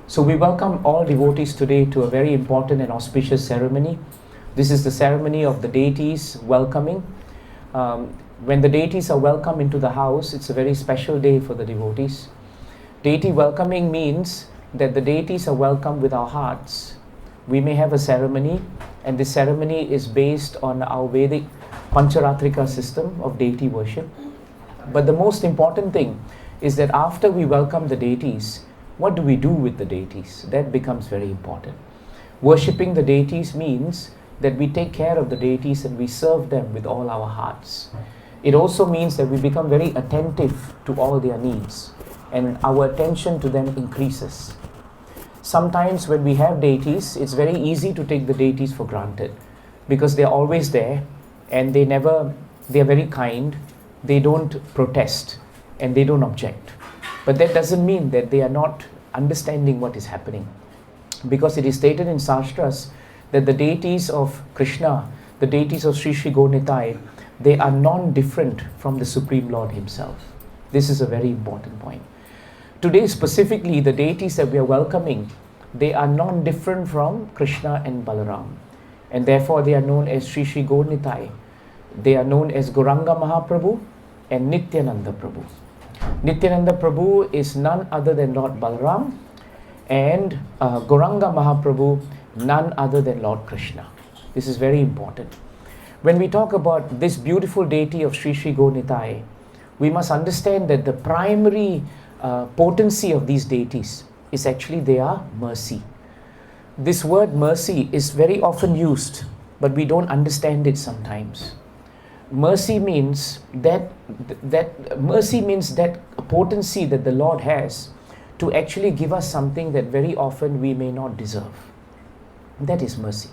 So we welcome all devotees today to a very important and auspicious ceremony. This is the ceremony of the deities welcoming. When the deities are welcome into the house, it's a very special day for the devotees. Deity welcoming means that the deities are welcomed with our hearts. We may have a ceremony, and this ceremony is based on our Vedic Pancharatrika system of deity worship. But the most important thing is that after we welcome the deities, what do we do with the deities? That becomes very important. Worshipping the deities means that we take care of the deities and we serve them with all our hearts. It also means that we become very attentive to all their needs and our attention to them increases. Sometimes when we have deities, it's very easy to take the deities for granted because they're always there and they're very kind, they don't protest and they don't object. But that doesn't mean that they are not understanding what is happening, because it is stated in Shastras that the deities of Krishna, the deities of Sri Sri Gaur-Nitai, they are non-different from the Supreme Lord Himself. This is a very important point. Today specifically, the deities that we are welcoming, they are non-different from Krishna and Balaram, and therefore they are known as Sri Sri Gaur-Nitai. They are known as Gauranga Mahaprabhu and Nityananda Prabhu. Nityananda Prabhu is none other than Lord Balaram, and Gauranga Mahaprabhu none other than Lord Krishna. This is very important. When we talk about this beautiful deity of Sri Sri Gaur-Nitai, we must understand that the primary potency of these deities is actually their mercy. This word mercy is very often used, but we don't understand it sometimes. Mercy means that potency that the Lord has to actually give us something that very often we may not deserve. That is mercy.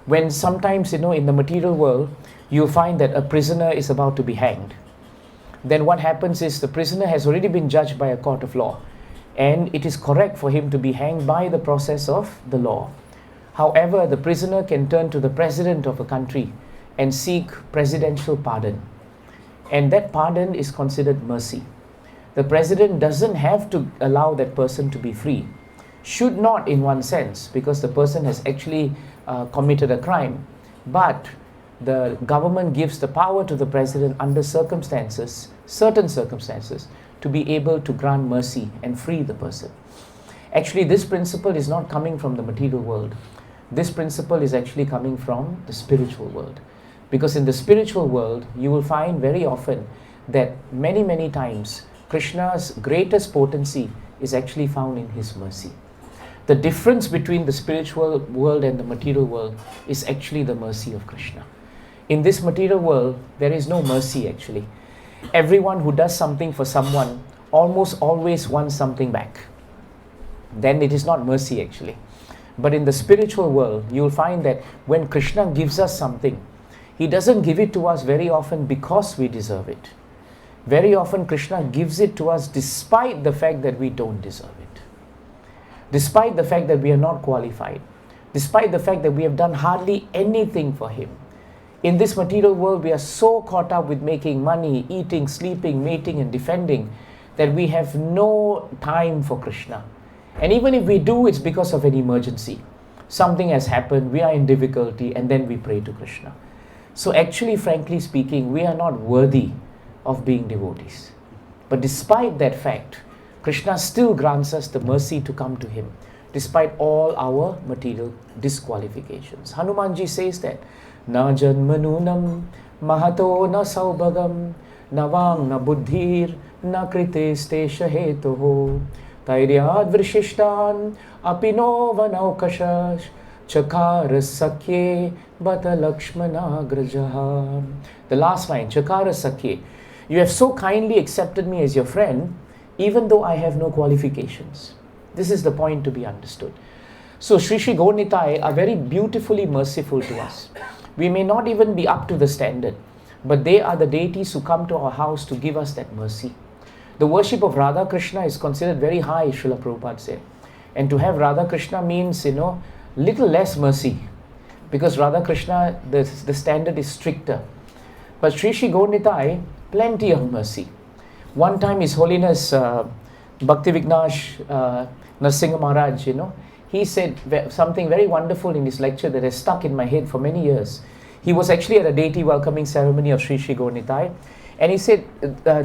When sometimes, in the material world, you find that a prisoner is about to be hanged, then what happens is the prisoner has already been judged by a court of law, and it is correct for him to be hanged by the process of the law. However, the prisoner can turn to the president of a country and seek presidential pardon, and that pardon is considered mercy. The president doesn't have to allow that person to be free. Should not, in one sense, because the person has actually committed a crime, but the government gives the power to the president under certain circumstances, to be able to grant mercy and free the person. Actually, this principle is not coming from the material world. This principle is actually coming from the spiritual world. Because in the spiritual world, you will find very often that many times Krishna's greatest potency is actually found in His mercy. The difference between the spiritual world and the material world is actually the mercy of Krishna. In this material world, there is no mercy actually. Everyone who does something for someone almost always wants something back. Then it is not mercy actually. But in the spiritual world, you will find that when Krishna gives us something, He doesn't give it to us very often because we deserve it. Very often Krishna gives it to us despite the fact that we don't deserve it. Despite the fact that we are not qualified. Despite the fact that we have done hardly anything for Him. In this material world, we are so caught up with making money, eating, sleeping, mating and defending that we have no time for Krishna. And even if we do, it's because of an emergency. Something has happened, we are in difficulty, and then we pray to Krishna. So actually, frankly speaking, we are not worthy of being devotees. But despite that fact, Krishna still grants us the mercy to come to Him, despite all our material disqualifications. Hanumanji says that, Na janmanunam mahato na saubhagam navang na buddhir na kriteste shahetoho tairyad vrishishtan apino vanaukashash Chakara sakye bata lakshmana grajaha. The last line, Chakara sakye. You have so kindly accepted me as your friend, even though I have no qualifications. This is the point to be understood. So Sri Sri Gaur-Nitai are very beautifully merciful to us. We may not even be up to the standard, but they are the deities who come to our house to give us that mercy. The worship of Radha Krishna is considered very high, Srila Prabhupada said. And to have Radha Krishna means, little less mercy, because Radha Krishna, the standard is stricter. But Sri Sri Gaur-Nitai, plenty of mercy. One time His Holiness Bhakti Vignash Narsingha Maharaj, he said something very wonderful in his lecture that has stuck in my head for many years. He was actually at a deity welcoming ceremony of Sri Sri Gaur Nitai, and he said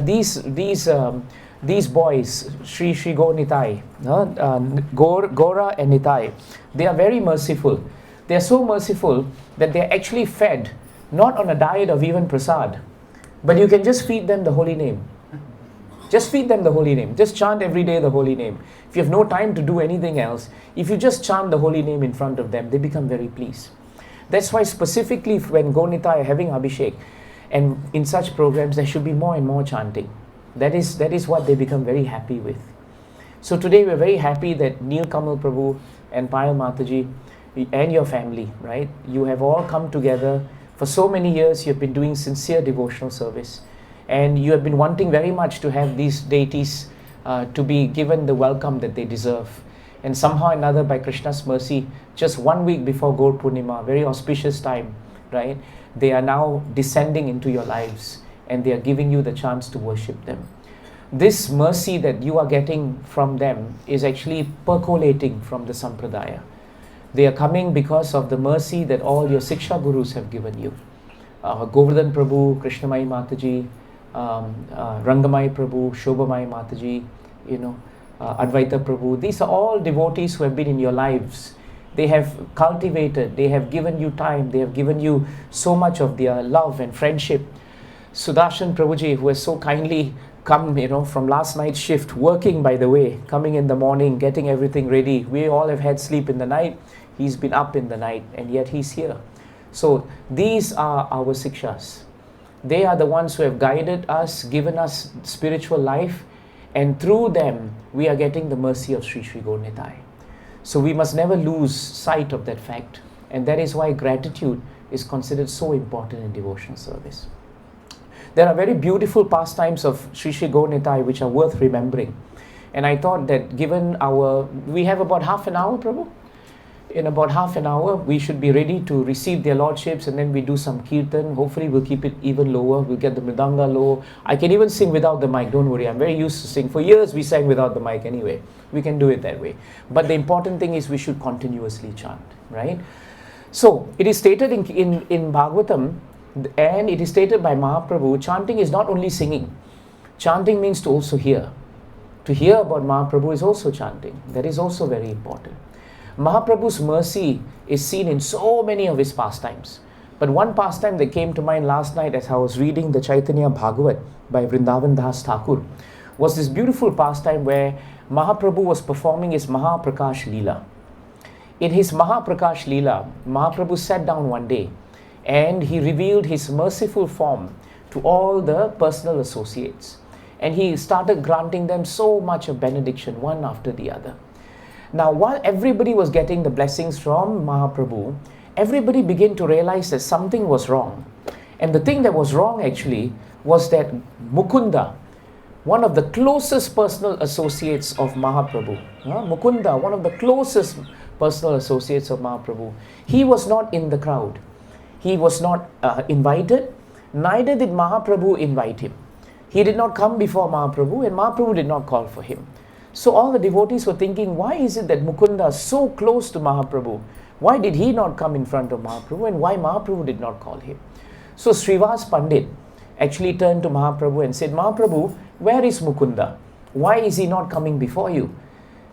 these boys, Sri Sri Gaur Nitai, Gora and Nitai, they are very merciful. They are so merciful that they are actually fed not on a diet of even prasad, but you can just feed them the holy name. Just feed them the holy name. Just chant every day the holy name. If you have no time to do anything else, if you just chant the holy name in front of them, they become very pleased. That's why specifically when Gaur-Nitai are having Abhishek, and in such programs, there should be more and more chanting. That is what they become very happy with. So today we're very happy that Neel Kamal Prabhu and Payal Mataji and your family, right? You have all come together. For so many years, you've been doing sincere devotional service. And you have been wanting very much to have these deities to be given the welcome that they deserve. And somehow or another, by Krishna's mercy, just 1 week before Gaur Purnima, very auspicious time, right? They are now descending into your lives and they are giving you the chance to worship them. This mercy that you are getting from them is actually percolating from the Sampradaya. They are coming because of the mercy that all your Siksha Gurus have given you. Govardhan Prabhu, Krishnamai Mataji, Rangamai Prabhu, Shobhamai Mataji, Advaita Prabhu. These are all devotees who have been in your lives. They have cultivated, they have given you time, they have given you so much of their love and friendship. Sudarshan Prabhuji, who has so kindly come, from last night's shift, working by the way, coming in the morning, getting everything ready. We all have had sleep in the night. He's been up in the night and yet he's here. So these are our Sikshas. They are the ones who have guided us, given us spiritual life, and through them we are getting the mercy of Sri Sri Gaur Nitai. So we must never lose sight of that fact, and that is why gratitude is considered so important in devotional service. There are very beautiful pastimes of Sri Sri Gaur Nitai which are worth remembering, and I thought that given we have about half an hour, Prabhu? In about half an hour, we should be ready to receive their lordships, and then we do some kirtan. Hopefully, we'll keep it even lower. We'll get the mridanga low. I can even sing without the mic. Don't worry. I'm very used to sing. For years, we sang without the mic anyway. We can do it that way. But the important thing is we should continuously chant, right? So, it is stated in Bhagavatam, and it is stated by Mahaprabhu, chanting is not only singing. Chanting means to also hear. To hear about Mahaprabhu is also chanting. That is also very important. Mahaprabhu's mercy is seen in so many of his pastimes. But one pastime that came to mind last night as I was reading the Chaitanya Bhagavat by Vrindavan Das Thakur was this beautiful pastime where Mahaprabhu was performing his Mahaprakash Leela. In his Mahaprakash Leela, Mahaprabhu sat down one day and he revealed his merciful form to all the personal associates. And he started granting them so much of benediction, one after the other. Now, while everybody was getting the blessings from Mahaprabhu, everybody began to realize that something was wrong. And the thing that was wrong actually was that Mukunda, one of the closest personal associates of Mahaprabhu, Mukunda, one of the closest personal associates of Mahaprabhu, he was not in the crowd. He was not invited, neither did Mahaprabhu invite him. He did not come before Mahaprabhu, and Mahaprabhu did not call for him. So all the devotees were thinking, why is it that Mukunda is so close to Mahaprabhu? Why did he not come in front of Mahaprabhu, and why Mahaprabhu did not call him? So Srivas Pandit actually turned to Mahaprabhu and said, Mahaprabhu, where is Mukunda? Why is he not coming before you?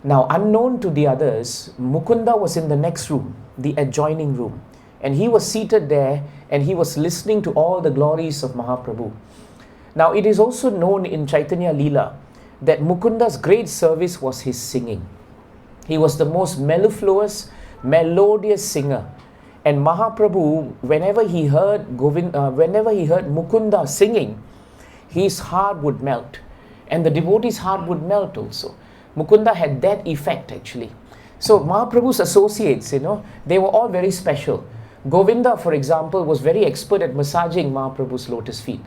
Now, unknown to the others, Mukunda was in the next room, the adjoining room. And he was seated there and he was listening to all the glories of Mahaprabhu. Now, it is also known in Chaitanya Leela that Mukunda's great service was his singing. He was the most mellifluous, melodious singer. And Mahaprabhu, whenever he heard Mukunda singing, his heart would melt. And the devotee's heart would melt also. Mukunda had that effect actually. So Mahaprabhu's associates, they were all very special. Govinda, for example, was very expert at massaging Mahaprabhu's lotus feet.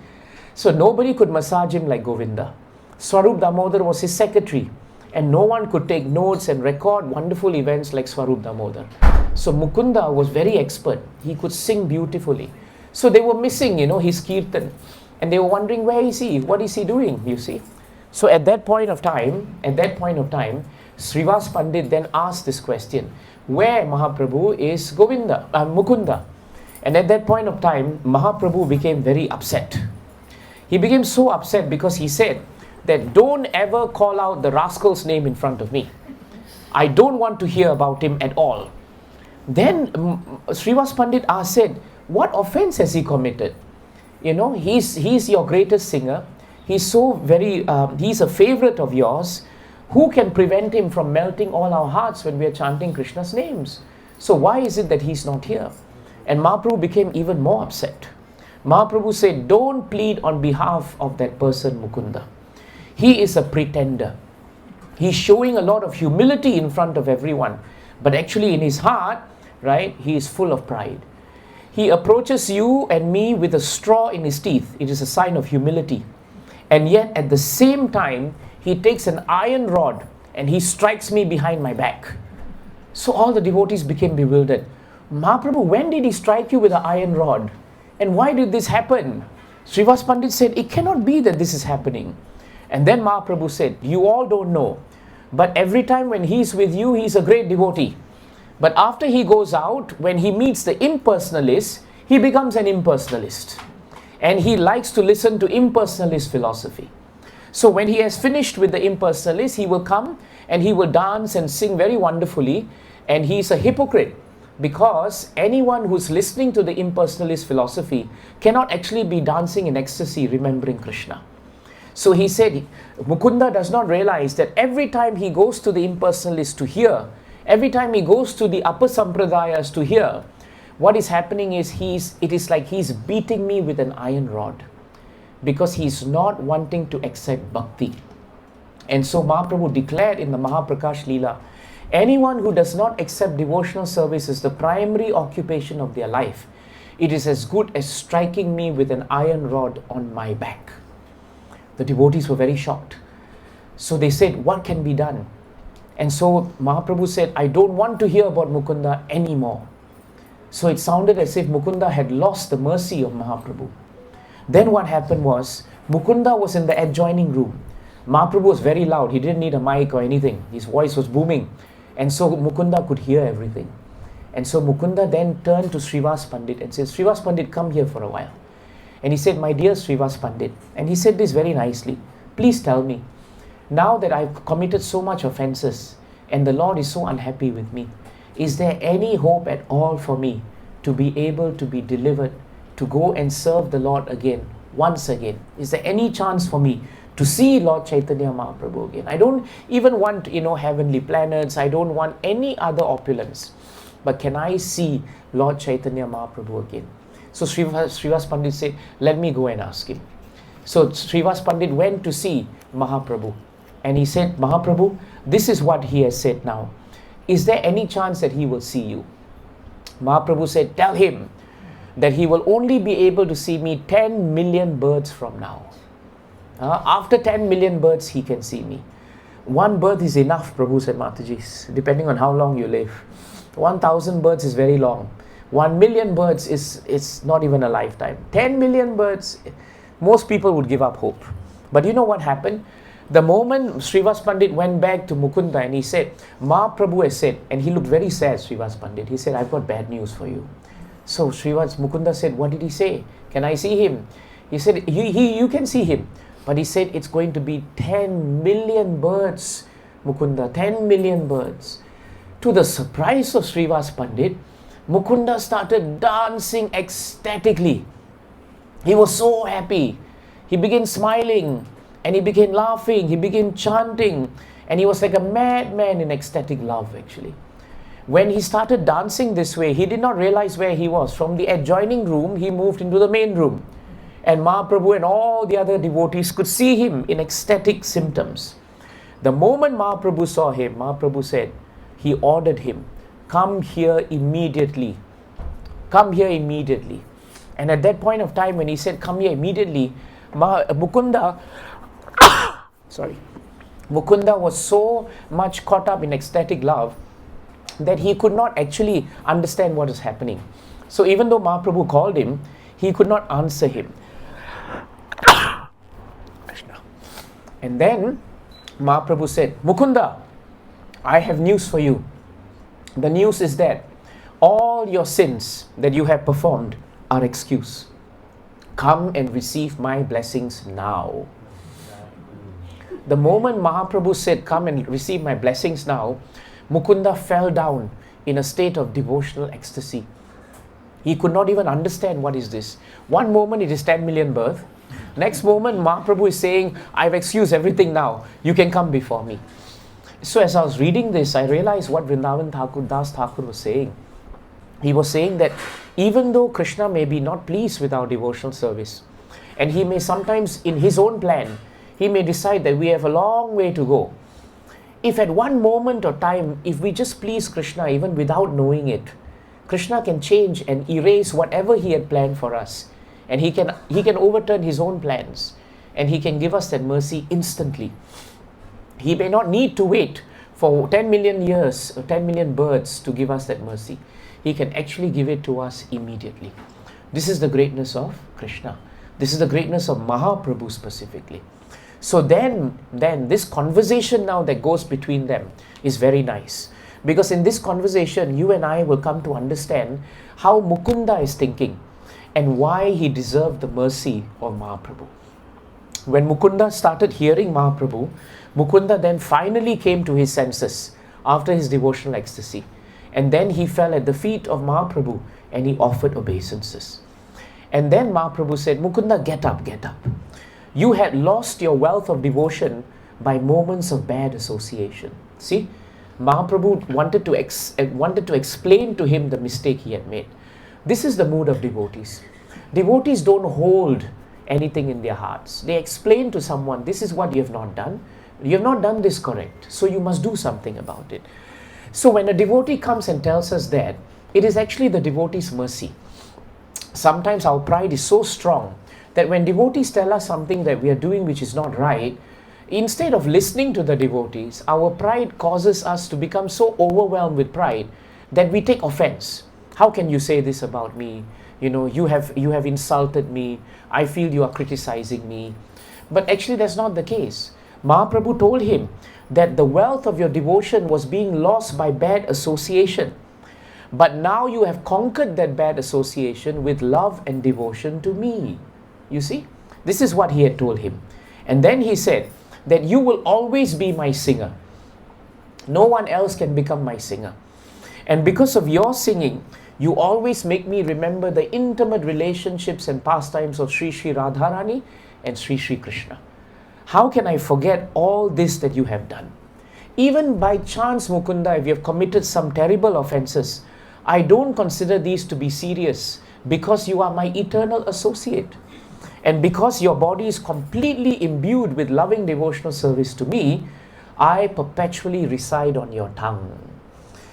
So nobody could massage him like Govinda. Swarup Damodar was his secretary, and no one could take notes and record wonderful events like Swarup Damodar. So Mukunda was very expert. He could sing beautifully. So they were missing, his kirtan. And they were wondering, where is he? What is he doing, you see? So at that point of time, Srivas Pandit then asked this question, where Mahaprabhu is Mukunda? And at that point of time, Mahaprabhu became very upset. He became so upset because he said that don't ever call out the rascal's name in front of me. I don't want to hear about him at all. Then Srivas Pandit said, what offense has he committed? He's your greatest singer. He's he's a favorite of yours. Who can prevent him from melting all our hearts when we are chanting Krishna's names? So why is it that he's not here? And Mahaprabhu became even more upset. Mahaprabhu said, don't plead on behalf of that person, Mukunda. He is a pretender. He's showing a lot of humility in front of everyone. But actually in his heart, right, he is full of pride. He approaches you and me with a straw in his teeth. It is a sign of humility. And yet at the same time, he takes an iron rod and he strikes me behind my back. So all the devotees became bewildered. Mahaprabhu, when did he strike you with an iron rod? And why did this happen? Srivas Pandit said, it cannot be that this is happening. And then Mahaprabhu said, you all don't know, but every time when he's with you, he's a great devotee. But after he goes out, when he meets the impersonalists, he becomes an impersonalist. And he likes to listen to impersonalist philosophy. So when he has finished with the impersonalists, he will come and he will dance and sing very wonderfully. And he's a hypocrite, because anyone who's listening to the impersonalist philosophy cannot actually be dancing in ecstasy remembering Krishna. So he said, Mukunda does not realize that every time he goes to the impersonalists to hear, every time he goes to the upper sampradayas to hear, what is happening is it is like he's beating me with an iron rod, because he's not wanting to accept bhakti. And so Mahaprabhu declared in the Mahaprakash Leela, anyone who does not accept devotional service as the primary occupation of their life, it is as good as striking me with an iron rod on my back. The devotees were very shocked. So they said, what can be done? And so Mahaprabhu said, I don't want to hear about Mukunda anymore. So it sounded as if Mukunda had lost the mercy of Mahaprabhu. Then what happened was, Mukunda was in the adjoining room. Mahaprabhu was very loud. He didn't need a mic or anything. His voice was booming. And so Mukunda could hear everything. And so Mukunda then turned to Srivas Pandit and said, Srivas Pandit, come here for a while. And he said, my dear Srivas Pandit, and he said this very nicely, please tell me, now that I've committed so much offenses and the Lord is so unhappy with me, is there any hope at all for me to be able to be delivered, to go and serve the Lord again, once again? Is there any chance for me to see Lord Chaitanya Mahaprabhu again? I don't even want, heavenly planets. I don't want any other opulence. But can I see Lord Chaitanya Mahaprabhu again? So Srivas Pandit said, let me go and ask him. So Srivas Pandit went to see Mahaprabhu. And he said, Mahaprabhu, this is what he has said now. Is there any chance that he will see you? Mahaprabhu said, tell him that he will only be able to see me 10 million births from now. After 10 million births, he can see me. One birth is enough, Prabhu said, Mataji, depending on how long you live. 1,000 births is very long. 1 million births is not even a lifetime. 10 million births, most people would give up hope. But you know what happened? The moment Srivas Pandit went back to Mukunda and he said, Mahaprabhu has said, and he looked very sad, Srivas Pandit. He said, I've got bad news for you. So Mukunda said, what did he say? Can I see him? He said, you can see him. But he said, it's going to be 10 million birds, Mukunda, 10 million birds. To the surprise of Srivas Pandit, Mukunda started dancing ecstatically. He was so happy. He began smiling and he began laughing. He began chanting and he was like a madman in ecstatic love actually. When he started dancing this way, he did not realize where he was. From the adjoining room, he moved into the main room. And Mahaprabhu and all the other devotees could see him in ecstatic symptoms. The moment Mahaprabhu saw him, Mahaprabhu said, he ordered him, come here immediately. Come here immediately. And at that point of time when he said, come here immediately, Mukunda was so much caught up in ecstatic love that he could not actually understand what is happening. So even though Mahaprabhu called him, he could not answer him. And then Mahaprabhu said, Mukunda, I have news for you. The news is that all your sins that you have performed are excused. Come and receive my blessings now. The moment Mahaprabhu said, come and receive my blessings now, Mukunda fell down in a state of devotional ecstasy. He could not even understand what is this. One moment it is 10 million birth. Next moment Mahaprabhu is saying, I've excused everything now. You can come before me. So as I was reading this, I realized what Vrindavan Thakur, Das Thakur was saying. He was saying that even though Krishna may be not pleased with our devotional service, and he may sometimes in his own plan, he may decide that we have a long way to go. If at one moment or time, if we just please Krishna even without knowing it, Krishna can change and erase whatever he had planned for us. And he can overturn his own plans. And he can give us that mercy instantly. He may not need to wait for 10 million years or 10 million births to give us that mercy. He can actually give it to us immediately. This is the greatness of Krishna. This is the greatness of Mahaprabhu specifically. So then this conversation now that goes between them is very nice. Because in this conversation, you and I will come to understand how Mukunda is thinking and why he deserved the mercy of Mahaprabhu. When Mukunda started hearing Mahaprabhu, Mukunda then finally came to his senses after his devotional ecstasy. And then he fell at the feet of Mahaprabhu and he offered obeisances. And then Mahaprabhu said, Mukunda, get up, get up. You had lost your wealth of devotion by moments of bad association. See? Mahaprabhu wanted to explain to him the mistake he had made. This is the mood of devotees. Devotees don't hold anything in their hearts. They explain to someone, this is what you have not done. You have not done this correct. So you must do something about it. So when a devotee comes and tells us that, it is actually the devotee's mercy. Sometimes our pride is so strong that when devotees tell us something that we are doing which is not right, instead of listening to the devotees, our pride causes us to become so overwhelmed with pride that we take offense. How can you say this about me? You know, you have insulted me. I feel you are criticizing me. But actually that's not the case. Mahaprabhu told him that the wealth of your devotion was being lost by bad association. But now you have conquered that bad association with love and devotion to me. You see? This is what he had told him. And then he said that you will always be my singer. No one else can become my singer. And because of your singing, you always make me remember the intimate relationships and pastimes of Sri Sri Radharani and Sri Sri Krishna. How can I forget all this that you have done? Even by chance, Mukunda, if you have committed some terrible offenses, I don't consider these to be serious because you are my eternal associate. And because your body is completely imbued with loving devotional service to me, I perpetually reside on your tongue.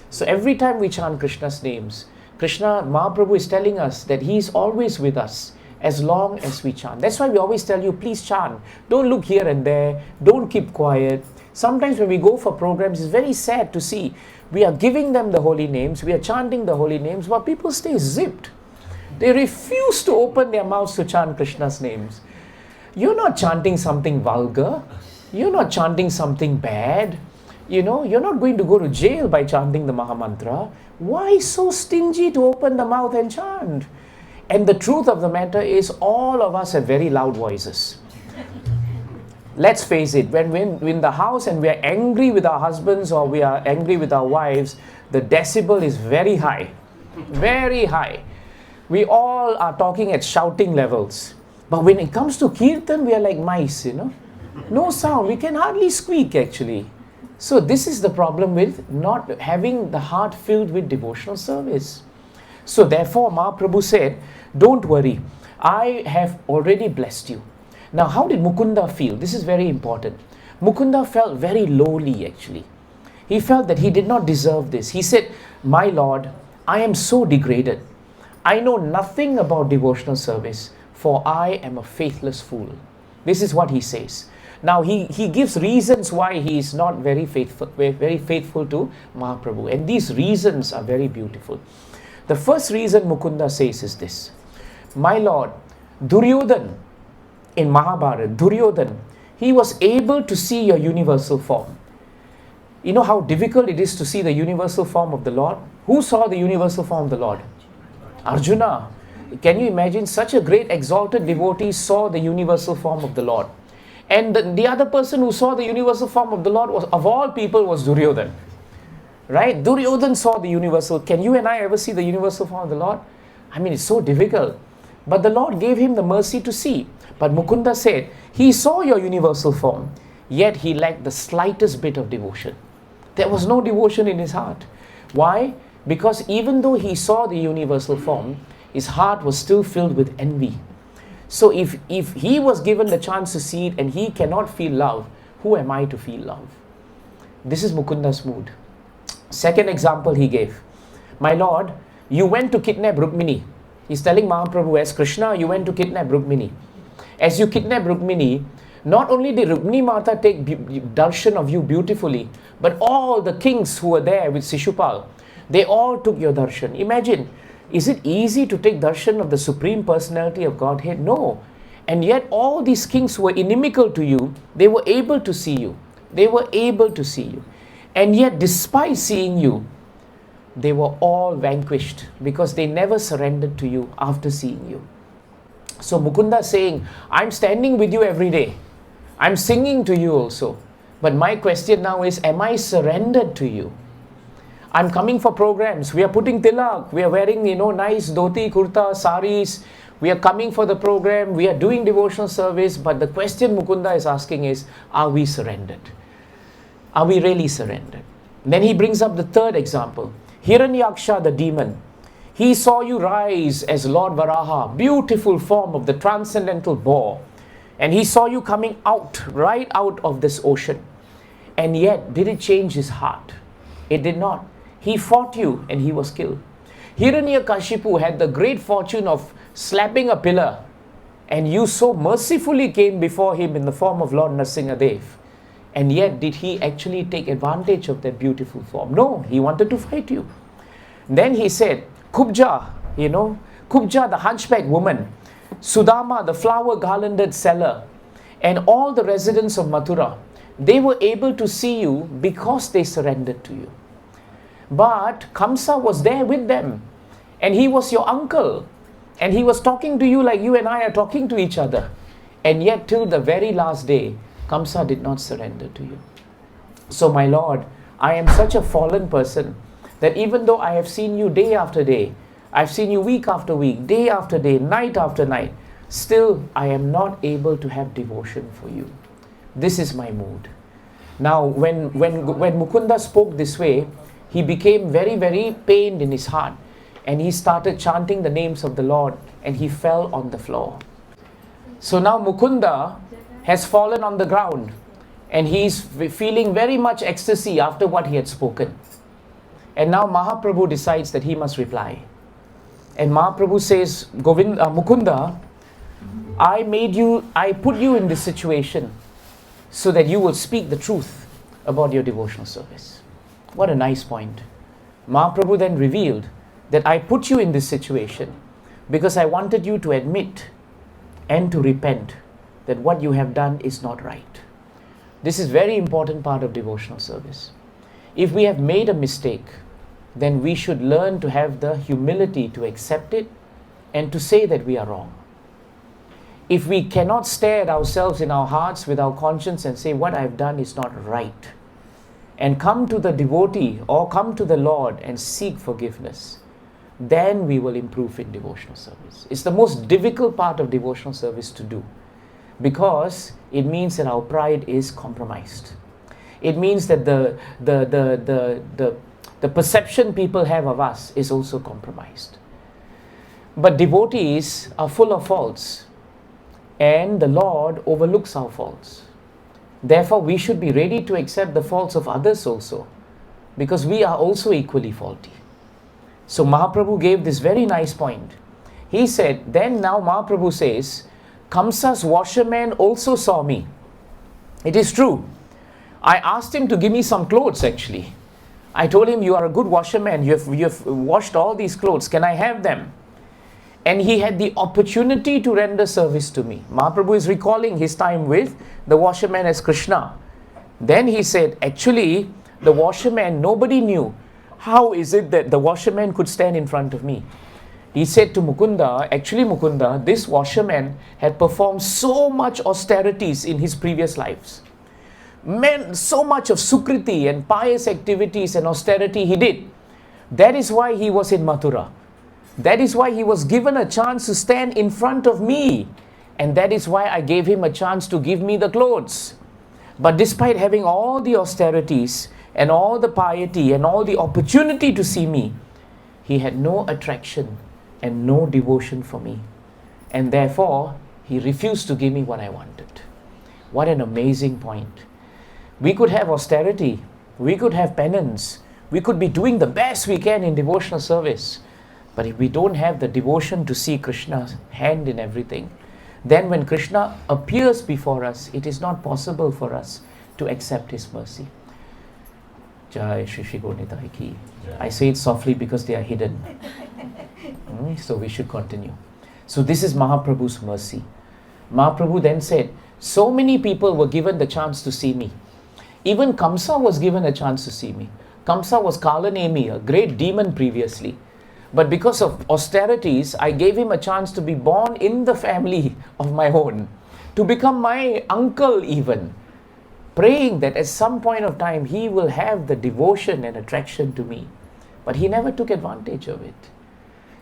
So every time we chant Krishna's names, Krishna, Mahaprabhu is telling us that he is always with us as long as we chant. That's why we always tell you, please chant. Don't look here and there. Don't keep quiet. Sometimes when we go for programs, it's very sad to see we are giving them the holy names, we are chanting the holy names, but people stay zipped. They refuse to open their mouths to chant Krishna's names. You're not chanting something vulgar. You're not chanting something bad. You know, you're not going to go to jail by chanting the Mahamantra. Why so stingy to open the mouth and chant? And the truth of the matter is, all of us have very loud voices. Let's face it, when we're in the house and we are angry with our husbands or we are angry with our wives, the decibel is very high. Very high. We all are talking at shouting levels. But when it comes to kirtan, we are like mice, you know. No sound. We can hardly squeak actually. So this is the problem with not having the heart filled with devotional service. So therefore Mahaprabhu said, don't worry, I have already blessed you. Now how did Mukunda feel? This is very important. Mukunda felt very lowly actually. He felt that he did not deserve this. He said, my Lord, I am so degraded. I know nothing about devotional service, for I am a faithless fool. This is what he says. Now he gives reasons why he is not very faithful to Mahaprabhu. And these reasons are very beautiful. The first reason Mukunda says is this. My Lord, Duryodhan in Mahabharata, Duryodhan, He was able to see your universal form. You know how difficult it is to see the universal form of the Lord? Who saw the universal form of the Lord? Arjuna. Can you imagine? Such a great exalted devotee saw the universal form of the Lord. And the other person who saw the universal form of the Lord was, of all people, was Duryodhan. Right? Duryodhan saw the universal. Can you and I ever see the universal form of the Lord? I mean, it's so difficult. But the Lord gave him the mercy to see. But Mukunda said, he saw your universal form, yet he lacked the slightest bit of devotion. There was no devotion in his heart. Why? Because even though he saw the universal form, his heart was still filled with envy. So if he was given the chance to see it and he cannot feel love, who am I to feel love? This is Mukunda's mood. Second example he gave. My Lord, you went to kidnap Rukmini. He's telling Mahaprabhu, as Krishna, you went to kidnap Rukmini. As you kidnap Rukmini, not only did Rukmini Mata take darshan of you beautifully, but all the kings who were there with Shishupal, they all took your darshan. Imagine, is it easy to take darshan of the Supreme Personality of Godhead? No. And yet all these kings who were inimical to you, they were able to see you. They were able to see you. And yet despite seeing you, they were all vanquished because they never surrendered to you after seeing you. So Mukunda is saying, I'm standing with you every day. I'm singing to you also. But my question now is, am I surrendered to you? I'm coming for programs. We are putting tilak. We are wearing, nice dhoti, kurta, saris. We are coming for the program. We are doing devotional service. But the question Mukunda is asking is, are we surrendered? Are we really surrendered? Then he brings up the third example. Hiranyaksha, the demon. He saw you rise as Lord Varaha, beautiful form of the transcendental boar. And he saw you coming out, right out of this ocean. And yet, did it change his heart? It did not. He fought you and he was killed. Hiranyakashipu had the great fortune of slapping a pillar, and you so mercifully came before him in the form of Lord Nrsimhadev. And yet, did he actually take advantage of that beautiful form? No, he wanted to fight you. Then he said, Kubja, Kubja, the hunchback woman, Sudama, the flower garlanded seller, and all the residents of Mathura, they were able to see you because they surrendered to you. But Kamsa was there with them, and he was your uncle, and he was talking to you like you and I are talking to each other. And yet till the very last day, Kamsa did not surrender to you. So my Lord, I am such a fallen person that even though I have seen you day after day, I've seen you week after week, day after day, night after night, still I am not able to have devotion for you. This is my mood. Now when Mukunda spoke this way, he became very, very pained in his heart, and he started chanting the names of the Lord, and he fell on the floor. So now Mukunda has fallen on the ground, and he's feeling very much ecstasy after what he had spoken. And now Mahaprabhu decides that he must reply. And Mahaprabhu says, Mukunda, I put you in this situation so that you will speak the truth about your devotional service. What a nice point. Mahaprabhu then revealed that I put you in this situation because I wanted you to admit and to repent that what you have done is not right. This is very important part of devotional service. If we have made a mistake, then we should learn to have the humility to accept it and to say that we are wrong. If we cannot stare at ourselves in our hearts with our conscience and say what I have done is not right, and come to the devotee or come to the Lord and seek forgiveness, then we will improve in devotional service. It's the most difficult part of devotional service to do, because it means that our pride is compromised. It means that the perception people have of us is also compromised. But devotees are full of faults, and the Lord overlooks our faults. Therefore, we should be ready to accept the faults of others also, because we are also equally faulty. So Mahaprabhu gave this very nice point. He said, then now Mahaprabhu says, Kamsa's washerman also saw me. It is true. I asked him to give me some clothes actually. I told him, you are a good washerman. You have washed all these clothes. Can I have them? And he had the opportunity to render service to me. Mahaprabhu is recalling his time with the washerman as Krishna. Then he said, actually, the washerman, nobody knew. How is it that the washerman could stand in front of me? He said to Mukunda, actually Mukunda, this washerman had performed so much austerities in his previous lives. Man, so much of sukriti and pious activities and austerity he did. That is why he was in Mathura. That is why he was given a chance to stand in front of me. And that is why I gave him a chance to give me the clothes. But despite having all the austerities and all the piety and all the opportunity to see me, he had no attraction and no devotion for me. And therefore, he refused to give me what I wanted. What an amazing point. We could have austerity, we could have penance, we could be doing the best we can in devotional service. But if we don't have the devotion to see Krishna's hand in everything, then when Krishna appears before us, it is not possible for us to accept his mercy. Jai Shri Shri Gaur Nitai Ki. I say it softly because they are hidden. So we should continue. So this is Mahaprabhu's mercy. Mahaprabhu then said, so many people were given the chance to see me. Even Kamsa was given a chance to see me. Kamsa was Kalanemi, a great demon previously. But because of austerities, I gave him a chance to be born in the family of my own, to become my uncle even, praying that at some point of time he will have the devotion and attraction to me. But he never took advantage of it.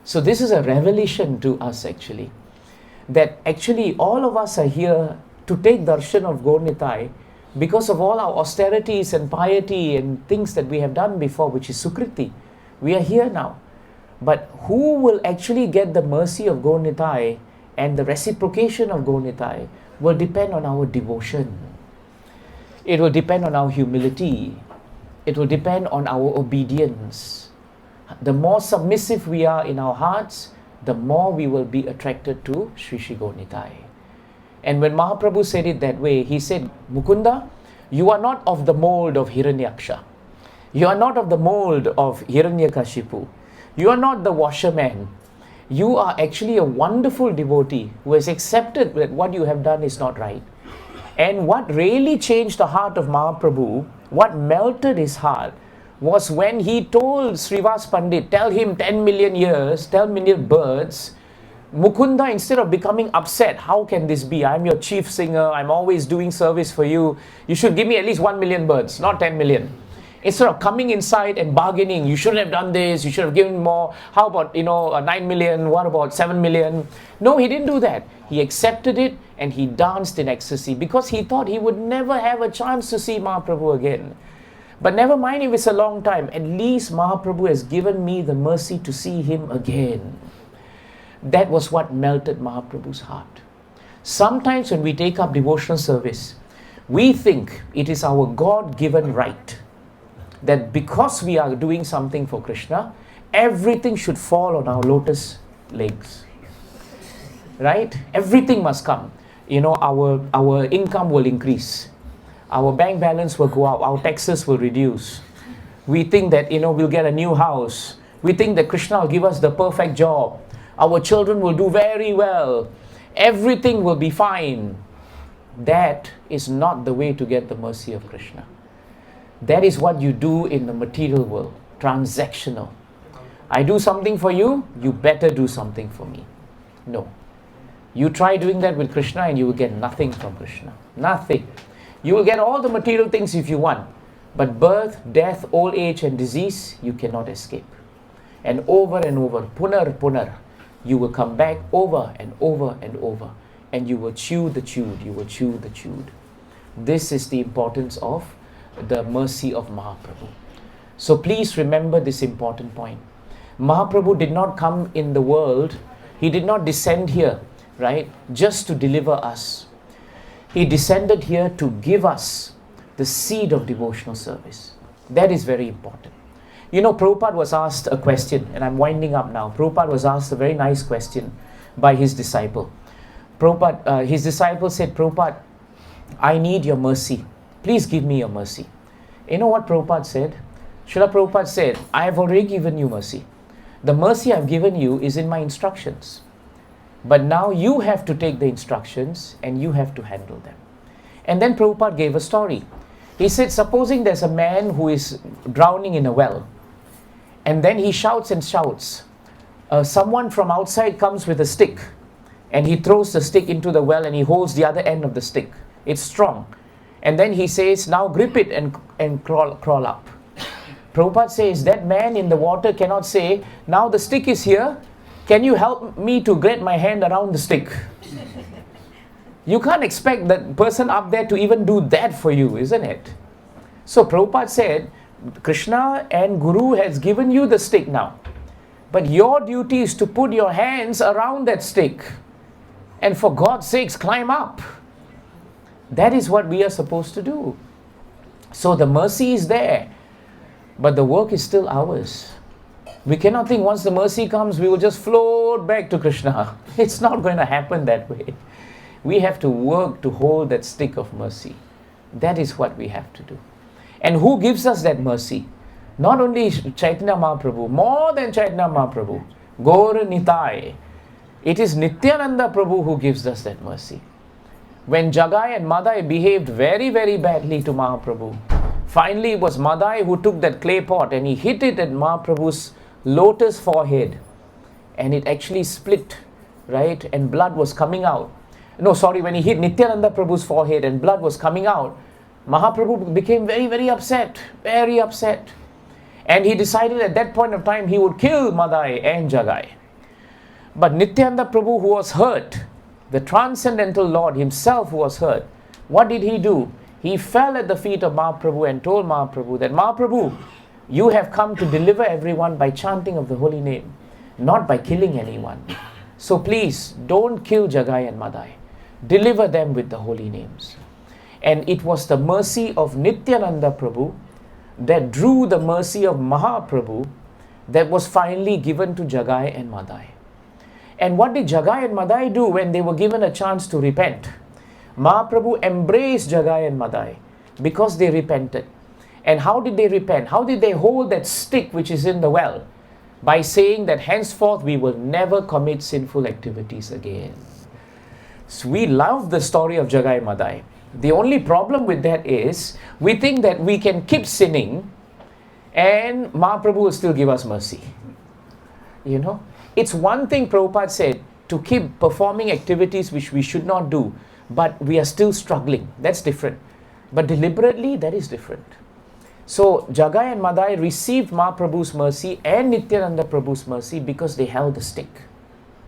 So this is a revelation to us actually, that actually all of us are here to take darshan of Gaur Nitai because of all our austerities and piety and things that we have done before, which is Sukriti. We are here now. But who will actually get the mercy of Gaur Nitai and the reciprocation of Gaur Nitai will depend on our devotion. It will depend on our humility. It will depend on our obedience. The more submissive we are in our hearts, the more we will be attracted to Sri Sri Gaur Nitai. And when Mahaprabhu said it that way, he said, Mukunda, you are not of the mold of Hiranyaksha. You are not of the mold of Hiranyakashipu. You are not the washerman. You are actually a wonderful devotee who has accepted that what you have done is not right. And what really changed the heart of Mahaprabhu, what melted his heart, was when he told Srivas Pandit, tell him 10 million years, 10 million birds. Mukunda, instead of becoming upset, how can this be? I'm your chief singer, I'm always doing service for you. You should give me at least 1 million birds, not 10 million. Instead of coming inside and bargaining, you shouldn't have done this, you should have given more. How about, 9 million, what about 7 million? No, he didn't do that. He accepted it and he danced in ecstasy because he thought he would never have a chance to see Mahaprabhu again. But never mind if it's a long time, at least Mahaprabhu has given me the mercy to see him again. That was what melted Mahaprabhu's heart. Sometimes when we take up devotional service, we think it is our God-given right that because we are doing something for Krishna, everything should fall on our lotus legs. Right? Everything must come. Our income will increase. Our bank balance will go up. Our taxes will reduce. We think that, we'll get a new house. We think that Krishna will give us the perfect job. Our children will do very well. Everything will be fine. That is not the way to get the mercy of Krishna. That is what you do in the material world, transactional. I do something for you, you better do something for me. No. You try doing that with Krishna and you will get nothing from Krishna. Nothing. You will get all the material things if you want. But birth, death, old age and disease, you cannot escape. And over, punar, you will come back over and over and over. And you will chew the chewed, you will chew the chewed. This is the importance of the mercy of Mahaprabhu. So please remember this important point. Mahaprabhu did not come in the world, he did not descend here, right, just to deliver us. He descended here to give us the seed of devotional service. That is very important. Prabhupada was asked a question, and I'm winding up now. Prabhupada was asked a very nice question by his disciple. His disciple said, Prabhupada, I need your mercy. Please give me your mercy. You know what Prabhupada said? Srila Prabhupada said, I have already given you mercy. The mercy I've given you is in my instructions. But now you have to take the instructions and you have to handle them. And then Prabhupada gave a story. He said, supposing there's a man who is drowning in a well, and then he shouts and shouts. Someone from outside comes with a stick, and he throws the stick into the well and he holds the other end of the stick. It's strong. And then he says, now grip it and crawl up. Prabhupada says, that man in the water cannot say, now the stick is here, can you help me to get my hand around the stick? You can't expect that person up there to even do that for you, isn't it? So Prabhupada said, Krishna and Guru has given you the stick now. But your duty is to put your hands around that stick. And for God's sakes, climb up. That is what we are supposed to do. So the mercy is there, but the work is still ours. We cannot think once the mercy comes, we will just float back to Krishna. It's not going to happen that way. We have to work to hold that stick of mercy. That is what we have to do. And who gives us that mercy? Not only Chaitanya Mahaprabhu, more than Chaitanya Mahaprabhu, Gaur Nitai. It is Nityananda Prabhu who gives us that mercy. When Jagai and Madai behaved very, very badly to Mahaprabhu, finally it was Madai who took that clay pot and he hit it at Mahaprabhu's lotus forehead. And it actually split, right? And blood was coming out. No, sorry, when he hit Nityananda Prabhu's forehead and blood was coming out, Mahaprabhu became very, very upset. Very upset. And he decided at that point of time he would kill Madai and Jagai. But Nityananda Prabhu, who was hurt, the transcendental Lord himself who was hurt, what did he do? He fell at the feet of Mahaprabhu and told Mahaprabhu that, Mahaprabhu, you have come to deliver everyone by chanting of the holy name, not by killing anyone. So please, don't kill Jagai and Madai. Deliver them with the holy names. And it was the mercy of Nityananda Prabhu that drew the mercy of Mahaprabhu that was finally given to Jagai and Madai. And what did Jagai and Madai do when they were given a chance to repent? Mahaprabhu embraced Jagai and Madai because they repented. And how did they repent? How did they hold that stick which is in the well? By saying that henceforth we will never commit sinful activities again. So we love the story of Jagai and Madai. The only problem with that is we think that we can keep sinning and Mahaprabhu will still give us mercy. You know, it's one thing Prabhupada said to keep performing activities which we should not do, but we are still struggling. That's different. But deliberately, that is different. So Jagai and Madai received Mahaprabhu's mercy and Nityananda Prabhu's mercy because they held the stick.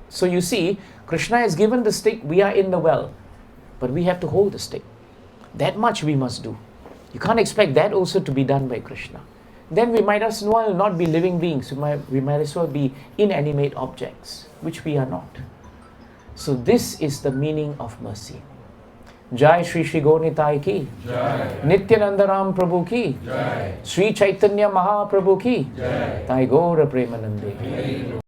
So you see, Krishna has given the stick, we are in the well. But we have to hold the stick. That much we must do. You can't expect that also to be done by Krishna. Then we might as well not be living beings. We might as well be inanimate objects, which we are not. So this is the meaning of mercy. Jai Shri Shri Gaur Nitai ki, Jai Nityananda Ram Prabhu ki, Jai Sri Chaitanya Mahaprabhu ki, Jai Gaur Premanjana ki.